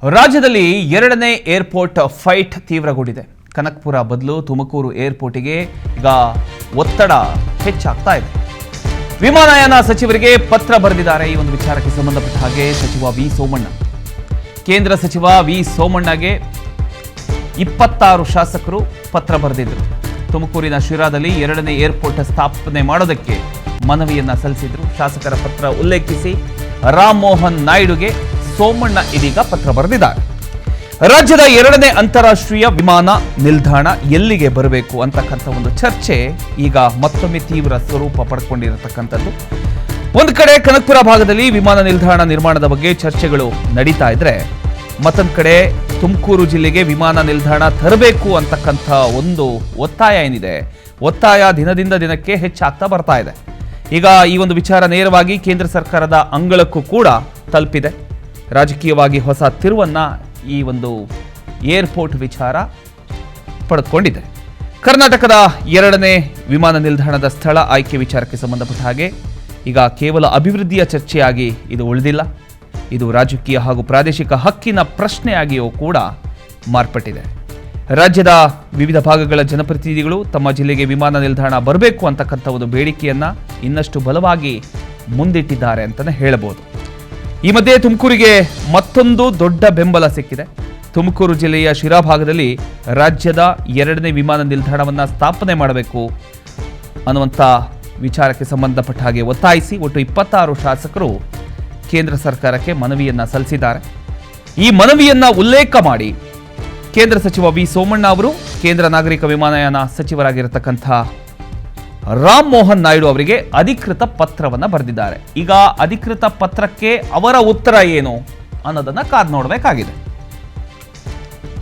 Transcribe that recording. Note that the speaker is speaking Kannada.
ರಾಜ್ಯದಲ್ಲಿ ಎರಡನೇ ಏರ್ಪೋರ್ಟ್ ಫೈಟ್ ತೀವ್ರಗೊಂಡಿದೆ. ಕನಕಪುರ ಬದಲು ತುಮಕೂರು ಏರ್ಪೋರ್ಟಿಗೆ ಈಗ ಒತ್ತಡ ಹೆಚ್ಚಾಗ್ತಾ ಇದೆ. ವಿಮಾನಯಾನ ಸಚಿವರಿಗೆ ಪತ್ರ ಬರೆದಿದ್ದಾರೆ. ಈ ಒಂದು ವಿಚಾರಕ್ಕೆ ಸಂಬಂಧಪಟ್ಟ ಹಾಗೆ ಸಚಿವ ವಿ ಸೋಮಣ್ಣ, ಕೇಂದ್ರ ಸಚಿವ ವಿ ಸೋಮಣ್ಣಗೆ 26 ಶಾಸಕರು ಪತ್ರ ಬರೆದಿದ್ದರು. ತುಮಕೂರಿನ ಶಿರಾದಲ್ಲಿ ಎರಡನೇ ಏರ್ಪೋರ್ಟ್ ಸ್ಥಾಪನೆ ಮಾಡೋದಕ್ಕೆ ಮನವಿಯನ್ನ ಸಲ್ಲಿಸಿದ್ರು. ಶಾಸಕರ ಪತ್ರ ಉಲ್ಲೇಖಿಸಿ ರಾಮಮೋಹನ್ ನಾಯ್ಡುಗೆ ಸೋಮಣ್ಣ ಇದೀಗ ಪತ್ರ ಬರೆದಿದ್ದಾರೆ. ರಾಜ್ಯದ ಎರಡನೇ ಅಂತಾರಾಷ್ಟ್ರೀಯ ವಿಮಾನ ನಿಲ್ದಾಣ ಎಲ್ಲಿಗೆ ಬರಬೇಕು ಅಂತಕ್ಕಂಥ ಒಂದು ಚರ್ಚೆ ಈಗ ಮತ್ತೊಮ್ಮೆ ತೀವ್ರ ಸ್ವರೂಪ ಪಡ್ಕೊಂಡಿರತಕ್ಕಂಥದ್ದು. ಒಂದು ಕಡೆ ಕನಕಪುರ ಭಾಗದಲ್ಲಿ ವಿಮಾನ ನಿಲ್ದಾಣ ನಿರ್ಮಾಣದ ಬಗ್ಗೆ ಚರ್ಚೆಗಳು ನಡೀತಾ ಇದ್ರೆ, ಮತ್ತೊಂದು ಕಡೆ ತುಮಕೂರು ಜಿಲ್ಲೆಗೆ ವಿಮಾನ ನಿಲ್ದಾಣ ತರಬೇಕು ಅಂತಕ್ಕಂಥ ಒಂದು ಒತ್ತಾಯ ಏನಿದೆ, ಒತ್ತಾಯ ದಿನದಿಂದ ದಿನಕ್ಕೆ ಹೆಚ್ಚಾಗ್ತಾ ಬರ್ತಾ ಇದೆ. ಈಗ ಈ ಒಂದು ವಿಚಾರ ನೇರವಾಗಿ ಕೇಂದ್ರ ಸರ್ಕಾರದ ಅಂಗಳಕ್ಕೂ ಕೂಡ ತಲುಪಿದೆ. ರಾಜಕೀಯವಾಗಿ ಹೊಸ ತಿರುವನ್ನ ಈ ಒಂದು ಏರ್ಪೋರ್ಟ್ ವಿಚಾರ ಪಡೆದುಕೊಂಡಿದೆ. ಕರ್ನಾಟಕದ ಎರಡನೇ ವಿಮಾನ ನಿಲ್ದಾಣದ ಸ್ಥಳ ಆಯ್ಕೆ ವಿಚಾರಕ್ಕೆ ಸಂಬಂಧಪಟ್ಟ ಹಾಗೆ ಈಗ ಕೇವಲ ಅಭಿವೃದ್ಧಿಯ ಚರ್ಚೆಯಾಗಿ ಇದು ಉಳಿದಿಲ್ಲ. ಇದು ರಾಜಕೀಯ ಹಾಗೂ ಪ್ರಾದೇಶಿಕ ಹಕ್ಕಿನ ಪ್ರಶ್ನೆಯಾಗಿಯೂ ಕೂಡ ಮಾರ್ಪಟ್ಟಿದೆ. ರಾಜ್ಯದ ವಿವಿಧ ಭಾಗಗಳ ಜನಪ್ರತಿನಿಧಿಗಳು ತಮ್ಮ ಜಿಲ್ಲೆಗೆ ವಿಮಾನ ನಿಲ್ದಾಣ ಬರಬೇಕು ಅಂತಕ್ಕಂಥ ಒಂದು ಬೇಡಿಕೆಯನ್ನ ಇನ್ನಷ್ಟು ಬಲವಾಗಿ ಮುಂದಿಟ್ಟಿದ್ದಾರೆ ಅಂತಲೇ ಹೇಳಬಹುದು. ಈ ಮಧ್ಯೆ ತುಮಕೂರಿಗೆ ಮತ್ತೊಂದು ದೊಡ್ಡ ಬೆಂಬಲ ಸಿಕ್ಕಿದೆ. ತುಮಕೂರು ಜಿಲ್ಲೆಯ ಶಿರಾ ಭಾಗದಲ್ಲಿ ರಾಜ್ಯದ ಎರಡನೇ ವಿಮಾನ ನಿಲ್ದಾಣವನ್ನು ಸ್ಥಾಪನೆ ಮಾಡಬೇಕು ಅನ್ನುವಂಥ ವಿಚಾರಕ್ಕೆ ಸಂಬಂಧಪಟ್ಟ ಹಾಗೆ ಒತ್ತಾಯಿಸಿ ಒಟ್ಟು 26 ಶಾಸಕರು ಕೇಂದ್ರ ಸರ್ಕಾರಕ್ಕೆ ಮನವಿಯನ್ನ ಸಲ್ಲಿಸಿದ್ದಾರೆ. ಈ ಮನವಿಯನ್ನ ಉಲ್ಲೇಖ ಮಾಡಿ ಕೇಂದ್ರ ಸಚಿವ ವಿ ಸೋಮಣ್ಣ ಅವರು ಕೇಂದ್ರ ನಾಗರಿಕ ವಿಮಾನಯಾನ ಸಚಿವರಾಗಿರತಕ್ಕಂಥ ರಾಮಮೋಹನ್ ನಾಯ್ಡು ಅವರಿಗೆ ಅಧಿಕೃತ ಪತ್ರವನ್ನ ಬರೆದಿದ್ದಾರೆ. ಈಗ ಅಧಿಕೃತ ಪತ್ರಕ್ಕೆ ಅವರ ಉತ್ತರ ಏನು ಅನ್ನೋದನ್ನ ಕಾದು ನೋಡಬೇಕಾಗಿದೆ.